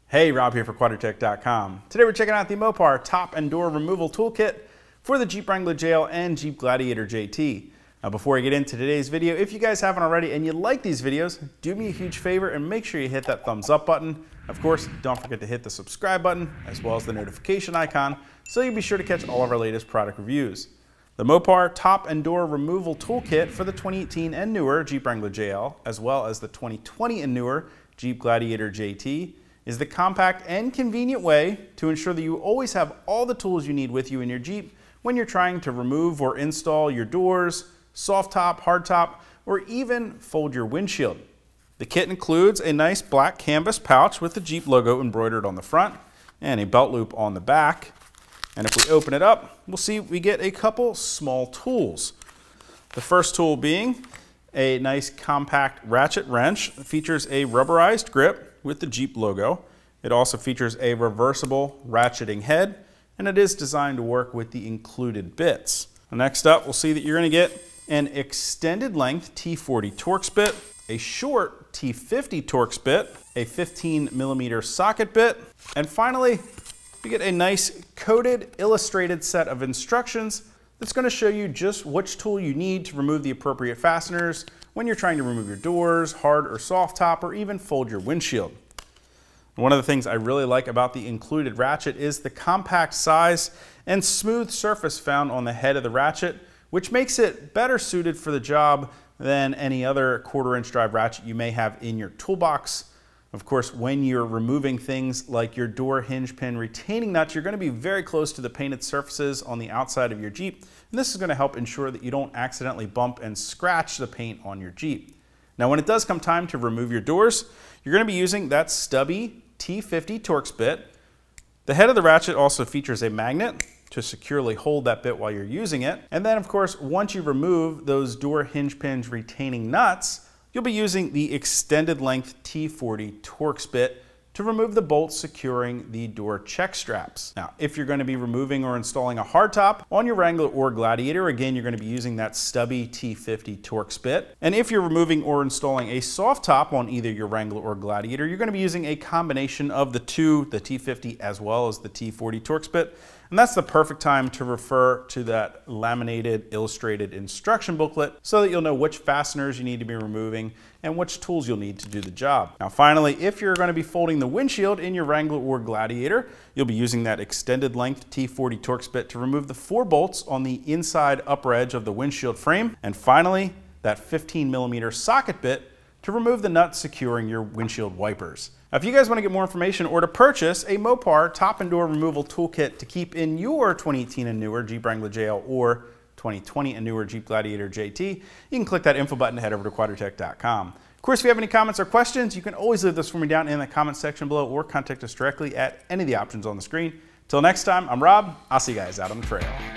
Hey, Rob here for Quadratec.com. Today we're checking out the Mopar top and door removal toolkit for the Jeep Wrangler JL and Jeep Gladiator JT. Now before I get into today's video, if you guys haven't already and you like these videos, do me a huge favor and make sure you hit that thumbs up button. Of course, don't forget to hit the subscribe button as well as the notification icon so you'll be sure to catch all of our latest product reviews. The Mopar top and door removal toolkit for the 2018 and newer Jeep Wrangler JL as well as the 2020 and newer Jeep Gladiator JT is the compact and convenient way to ensure that you always have all the tools you need with you in your Jeep when you're trying to remove or install your doors, soft top, hard top, or even fold your windshield. The kit includes a nice black canvas pouch with the Jeep logo embroidered on the front and a belt loop on the back. And if we open it up, we'll see we get a couple small tools. The first tool being a nice compact ratchet wrench. It features a rubberized grip with the Jeep logo. It also features a reversible ratcheting head, and it is designed to work with the included bits. Next up, we'll see that you're going to get an extended length T40 Torx bit, a short T50 Torx bit, a 15mm socket bit, and finally, you get a nice coded, illustrated set of instructions that's going to show you just which tool you need to remove the appropriate fasteners when you're trying to remove your doors, hard or soft top, or even fold your windshield. One of the things I really like about the included ratchet is the compact size and smooth surface found on the head of the ratchet, which makes it better suited for the job than any other 1/4-inch drive ratchet you may have in your toolbox. Of course, when you're removing things like your door hinge pin retaining nuts, you're going to be very close to the painted surfaces on the outside of your Jeep, and this is going to help ensure that you don't accidentally bump and scratch the paint on your Jeep. Now, when it does come time to remove your doors, you're going to be using that stubby T50 Torx bit. The head of the ratchet also features a magnet to securely hold that bit while you're using it. And then, of course, once you remove those door hinge pins retaining nuts, you'll be using the extended length T40 Torx bit to remove the bolts securing the door check straps. Now, if you're going to be removing or installing a hardtop on your Wrangler or Gladiator, again, you're going to be using that stubby T50 Torx bit. And if you're removing or installing a soft top on either your Wrangler or Gladiator, you're going to be using a combination of the two, the T50 as well as the T40 Torx bit. And that's the perfect time to refer to that laminated, illustrated instruction booklet so that you'll know which fasteners you need to be removing and which tools you'll need to do the job. Now finally, if you're going to be folding the windshield in your Wrangler or Gladiator, you'll be using that extended length T40 Torx bit to remove the 4 bolts on the inside upper edge of the windshield frame. And finally, that 15mm socket bit to remove the nut securing your windshield wipers. Now, if you guys want to get more information or to purchase a Mopar top and door removal toolkit to keep in your 2018 and newer Jeep Wrangler JL or 2020 and newer Jeep Gladiator JT, you can click that info button to head over to Quadratec.com. Of course, if you have any comments or questions, you can always leave those for me down in the comment section below or contact us directly at any of the options on the screen. Till next time, I'm Rob. I'll see you guys out on the trail.